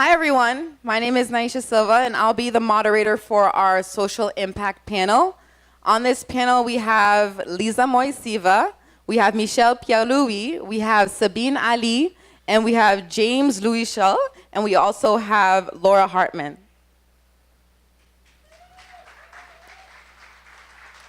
Hi, everyone. My name is Liza Moiseeva, and I'll be the moderator for our social impact panel. On this panel, we have Liza Moiseeva, we have Michèle Pierre-Louis, we have Sabeen Ali, and we have James Louis Shell, and we also have Laura Hartman.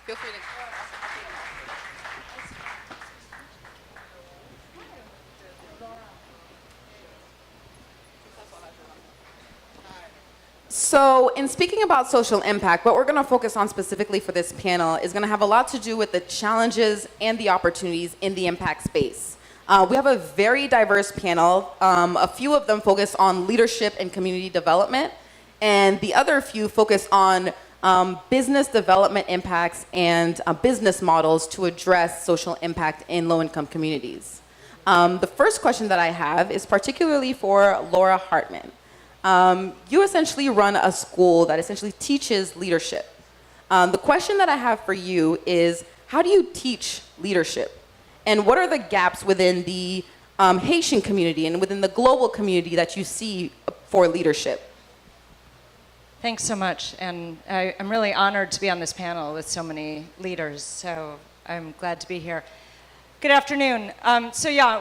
Feel free to. So in speaking about social impact, what we're going to focus on specifically for this panel is going to have a lot to do with the challenges and the opportunities in the impact space. We have a very diverse panel. A few of them focus on leadership and community development, and the other few focus on business development impacts and business models to address social impact in low-income communities. The first question that I have is particularly for Laura Hartman. You essentially run a school that essentially teaches leadership. The question that I have for you is, how do you teach leadership? And what are the gaps within the Haitian community and within the global community that you see for leadership? Thanks so much. And I'm really honored to be on this panel with so many leaders. So I'm glad to be here. Good afternoon.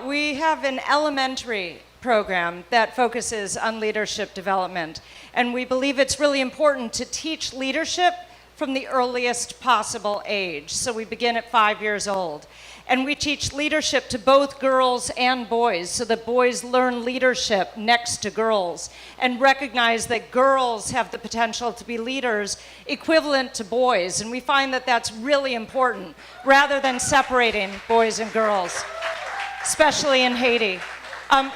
We have an elementary program that focuses on leadership development. And we believe it's really important to teach leadership from the earliest possible age. So we begin at 5 years old. And we teach leadership to both girls and boys, so that boys learn leadership next to girls and recognize that girls have the potential to be leaders equivalent to boys. And we find that that's really important, rather than separating boys and girls, especially in Haiti.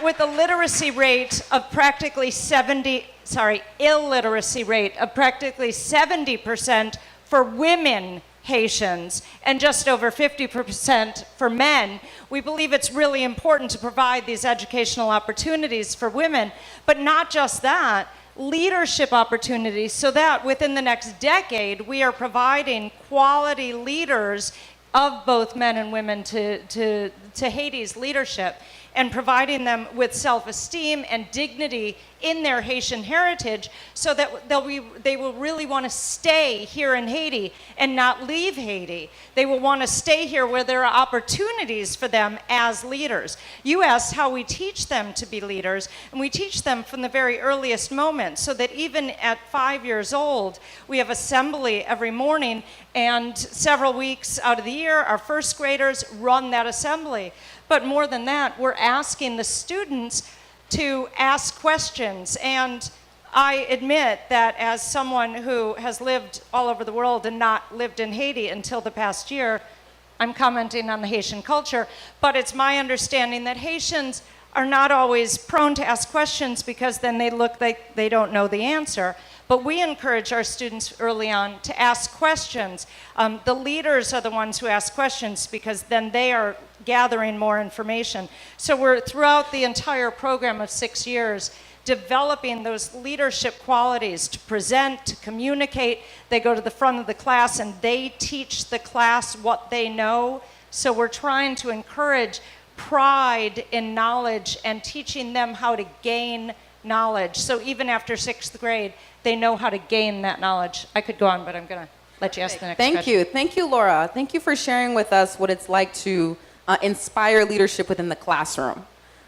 With a illiteracy rate of practically 70% for women Haitians and just over 50% for men, we believe it's really important to provide these educational opportunities for women, but not just that, leadership opportunities, so that within the next decade we are providing quality leaders of both men and women to Haiti's leadership, and providing them with self-esteem and dignity in their Haitian heritage, so that they will really want to stay here in Haiti and not leave Haiti. They will want to stay here where there are opportunities for them as leaders. You asked how we teach them to be leaders, and we teach them from the very earliest moment, so that even at 5 years old, we have assembly every morning, and several weeks out of the year, our first graders run that assembly. But more than that, we're asking the students to ask questions. And I admit that as someone who has lived all over the world and not lived in Haiti until the past year, I'm commenting on the Haitian culture, but it's my understanding that Haitians are not always prone to ask questions, because then they look like they don't know the answer. But we encourage our students early on to ask questions. The leaders are the ones who ask questions, because then they are gathering more information. So we're, throughout the entire program of 6 years, developing those leadership qualities to present, to communicate. They go to the front of the class and they teach the class what they know. So we're trying to encourage pride in knowledge and teaching them how to gain knowledge. So even after 6th grade, they know how to gain that knowledge. I could go on, but I'm going to let you ask the next question. Thank you, Laura. Thank you for sharing with us what it's like to inspire leadership within the classroom.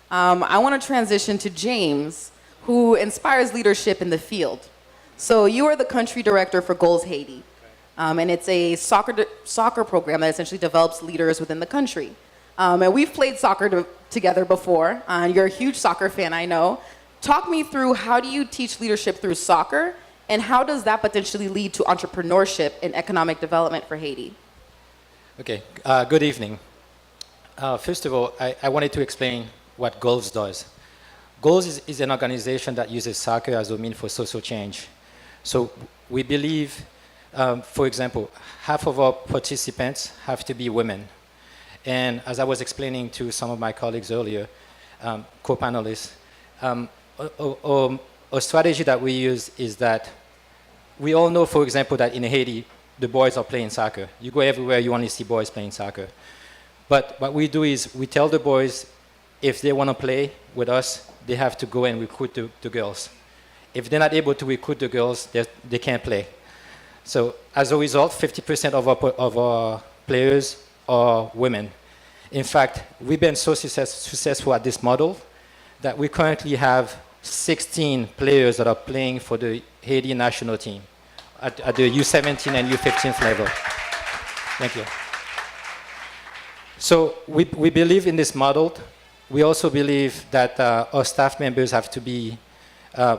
I want to transition to James, who inspires leadership in the field. So you are the country director for Goals Haiti, and it's a soccer program that essentially develops leaders within the country. And we've played soccer together before. You're a huge soccer fan, I know. Talk me through, how do you teach leadership through soccer, and how does that potentially lead to entrepreneurship and economic development for Haiti? Okay, good evening. First of all, I wanted to explain what Goals does. Goals is an organization that uses soccer as a means for social change. So we believe, for example, half of our participants have to be women. And as I was explaining to some of my colleagues earlier, co-panelists, a strategy that we use is that we all know, for example, that in Haiti, the boys are playing soccer. You go everywhere, you only see boys playing soccer. But what we do is we tell the boys, if they want to play with us, they have to go and recruit the girls. If they're not able to recruit the girls, they can't play. So as a result, 50% of our players are women. In fact, we've been so successful at this model that we currently have 16 players that are playing for the Haiti national team at the U17 and U15 level. Thank you. So we believe in this model. We also believe that our staff members have to be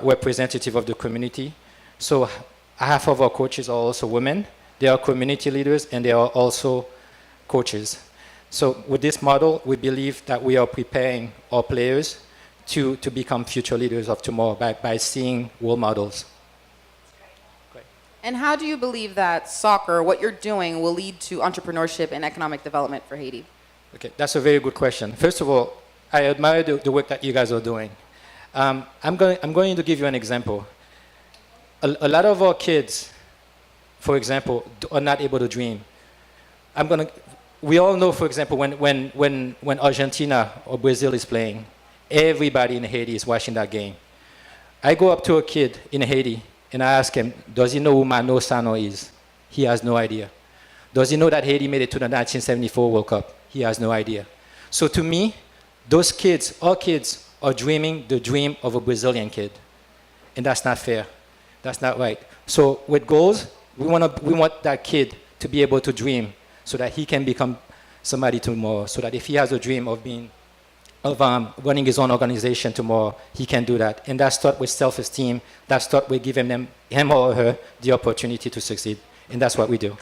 representative of the community. So half of our coaches are also women. They are community leaders and they are also coaches. So with this model, we believe that we are preparing our players to become future leaders of tomorrow by seeing role models. Great. And how do you believe that soccer, what you're doing, will lead to entrepreneurship and economic development for Haiti? Okay, that's a very good question. First of all, I admire the work that you guys are doing. I'm going to give you an example. A lot of our kids, for example, are not able to dream. We all know, for example, when Argentina or Brazil is playing, everybody in Haiti is watching that game. I go up to a kid in Haiti and I ask him, does he know who Mano Sano is? He has no idea. Does he know that Haiti made it to the 1974 World Cup? He has no idea. So to me, those kids, our kids, are dreaming the dream of a Brazilian kid. And that's not fair. That's not right. So with goals, we want that kid to be able to dream so that he can become somebody tomorrow. So that if he has a dream of running his own organization tomorrow, he can do that. And that starts with self-esteem. That starts with giving him or her the opportunity to succeed. And that's what we do.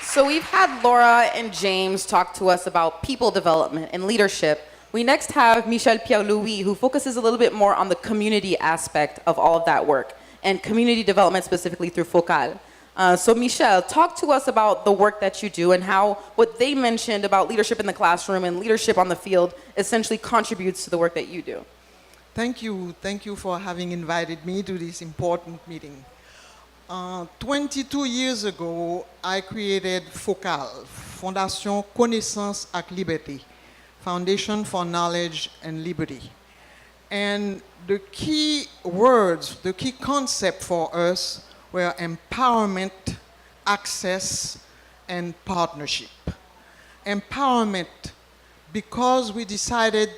So we've had Laura and James talk to us about people development and leadership. We next have Michèle Pierre-Louis, who focuses a little bit more on the community aspect of all of that work and community development specifically through Focal. So Michèle, talk to us about the work that you do and how what they mentioned about leadership in the classroom and leadership on the field essentially contributes to the work that you do. Thank you. Thank you for having invited me to this important meeting. 22 years ago, I created Focal, Fondation Connaissance ak Liberté, Foundation for Knowledge and Liberty. And the key words, the key concept for us were empowerment, access, and partnership. Empowerment, because we decided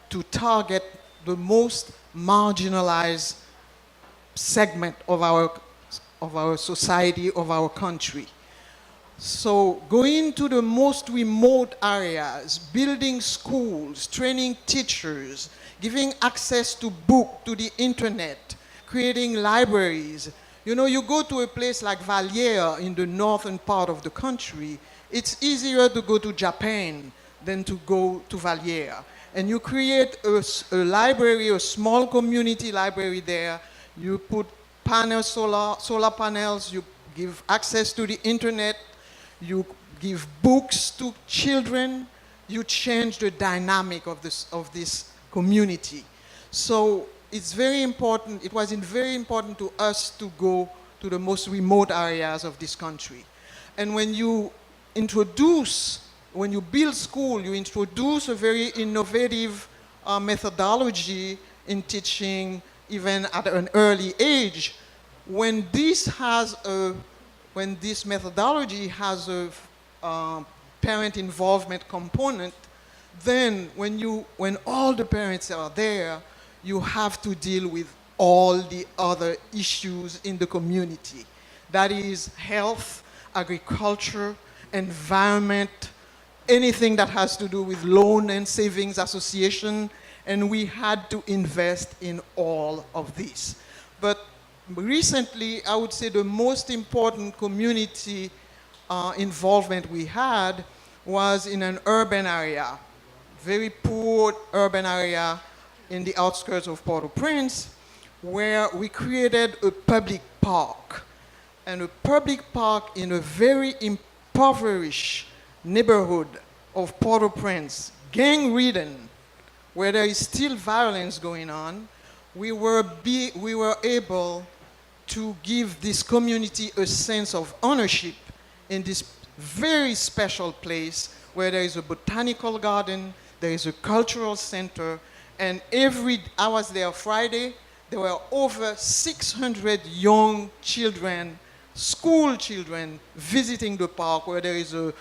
to target the most marginalized segment of our society, of our country. So going to the most remote areas, building schools, training teachers, giving access to books, to the internet, creating libraries. You know, you go to a place like Valliere in the northern part of the country, it's easier to go to Japan than to go to Valliere. And you create a library, a small community library there. You put solar panels, you give access to the internet, you give books to children, you change the dynamic of this community. So it's very important, it was very important to us to go to the most remote areas of this country. And when you build school, you introduce a very innovative methodology in teaching even at an early age. When this methodology has a parent involvement component, then when all the parents are there, you have to deal with all the other issues in the community. That is health, agriculture, environment, anything that has to do with loan and savings association, and we had to invest in all of this. But recently, I would say the most important community involvement we had was in an urban area, very poor urban area in the outskirts of Port-au-Prince, where we created a public park. And a public park in a very impoverished neighborhood of Port-au-Prince, gang-ridden, where there is still violence going on, we were able to give this community a sense of ownership in this very special place where there is a botanical garden, there is a cultural center, and I was there Friday, there were over 600 young children, school children, visiting the park where there is a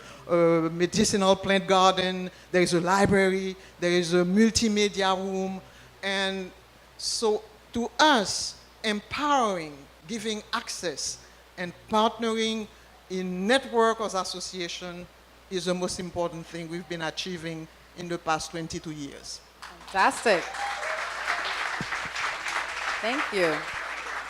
medicinal plant garden, there is a library, there is a multimedia room, and so to us, empowering, giving access, and partnering in network or association is the most important thing we've been achieving in the past 22 years. Fantastic. Thank you.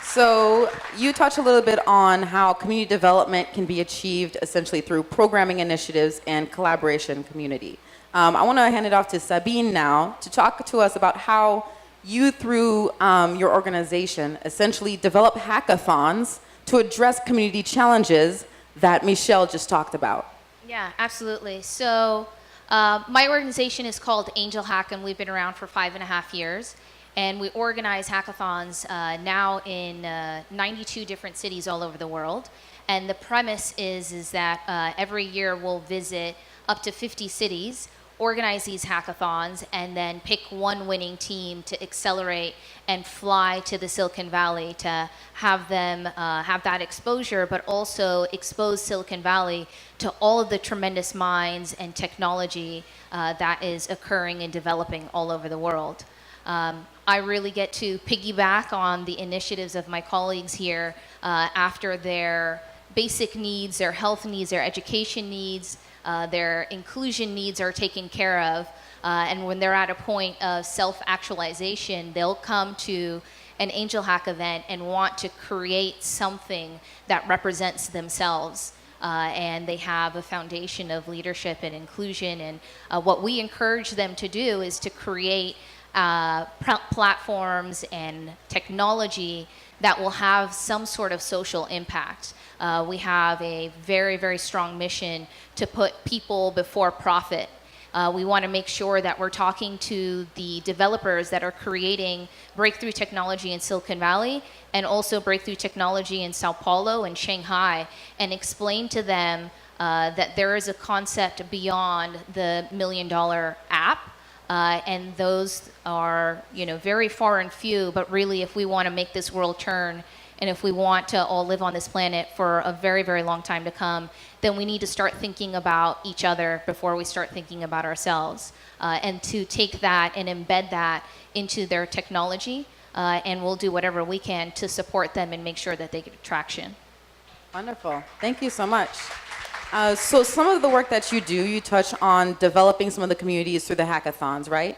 So you touched a little bit on how community development can be achieved essentially through programming initiatives and collaboration community. I want to hand it off to Sabeen now to talk to us about how you, through your organization, essentially develop hackathons to address community challenges that Michèle just talked about. Yeah, absolutely. So my organization is called Angel Hack, and we've been around for 5.5 years. And we organize hackathons now in 92 different cities all over the world. And the premise is that every year we'll visit up to 50 cities, organize these hackathons, and then pick one winning team to accelerate and fly to the Silicon Valley to have them have that exposure, but also expose Silicon Valley to all of the tremendous minds and technology that is occurring and developing all over the world. I really get to piggyback on the initiatives of my colleagues here after their basic needs, their health needs, their education needs, their inclusion needs are taken care of. And when they're at a point of self-actualization, they'll come to an Angel Hack event and want to create something that represents themselves. And they have a foundation of leadership and inclusion. And what we encourage them to do is to create platforms and technology that will have some sort of social impact. We have a very, very strong mission to put people before profit. We want to make sure that we're talking to the developers that are creating breakthrough technology in Silicon Valley and also breakthrough technology in Sao Paulo and Shanghai, and explain to them that there is a concept beyond the $1 million app. And those are, very far and few, but really if we want to make this world turn and if we want to all live on this planet for a very, very long time to come, then we need to start thinking about each other before we start thinking about ourselves. And to take that and embed that into their technology, and we'll do whatever we can to support them and make sure that they get traction. Wonderful. Thank you so much. So some of the work that you do, you touch on developing some of the communities through the hackathons, right?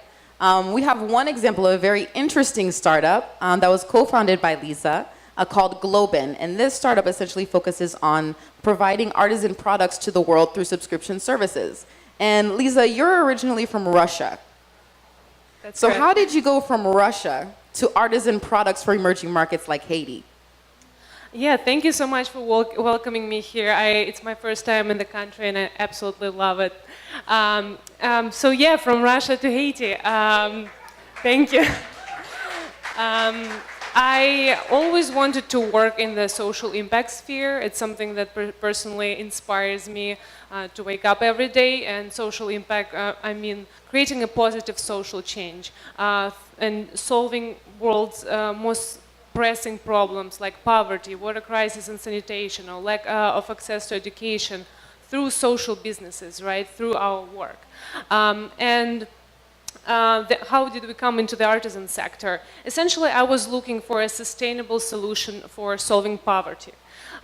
We have one example of a very interesting startup that was co-founded by Liza called Globin. And this startup essentially focuses on providing artisan products to the world through subscription services. And Liza, you're originally from Russia. That's so correct. how did you go from Russia to artisan products for emerging markets like Haiti? Yeah, thank you so much for welcoming me here. It's my first time in the country and I absolutely love it. So yeah, from Russia to Haiti. Thank you. I always wanted to work in the social impact sphere. It's something that personally inspires me to wake up every day. And social impact, I mean creating a positive social change and solving world's most pressing problems like poverty, water crisis and sanitation, or lack of access to education through social businesses, right, through our work. How did we come into the artisan sector? Essentially, I was looking for a sustainable solution for solving poverty.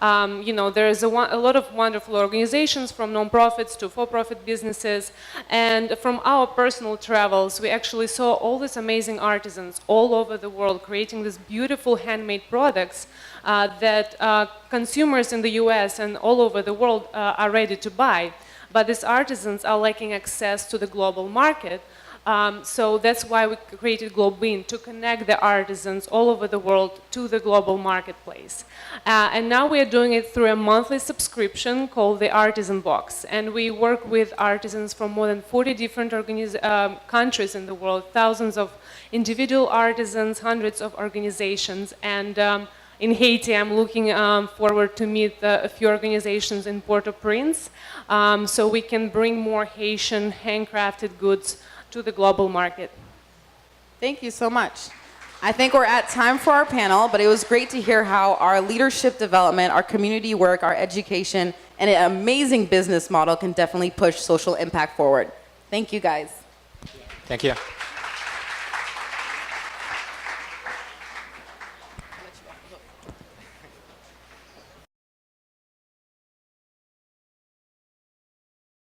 There is a lot of wonderful organizations, from nonprofits to for-profit businesses, and from our personal travels, we actually saw all these amazing artisans all over the world creating these beautiful handmade products that consumers in the US and all over the world are ready to buy. But these artisans are lacking access to the global market. So that's why we created Globin, to connect the artisans all over the world to the global marketplace. And now we are doing it through a monthly subscription called the Artisan Box. And we work with artisans from more than 40 different countries in the world, thousands of individual artisans, hundreds of organizations. And in Haiti, I'm looking forward to meet a few organizations in Port-au-Prince, so we can bring more Haitian handcrafted goods to the global market. Thank you so much. I think we're at time for our panel, but it was great to hear how our leadership development, our community work, our education, and an amazing business model can definitely push social impact forward. Thank you, guys. Thank you.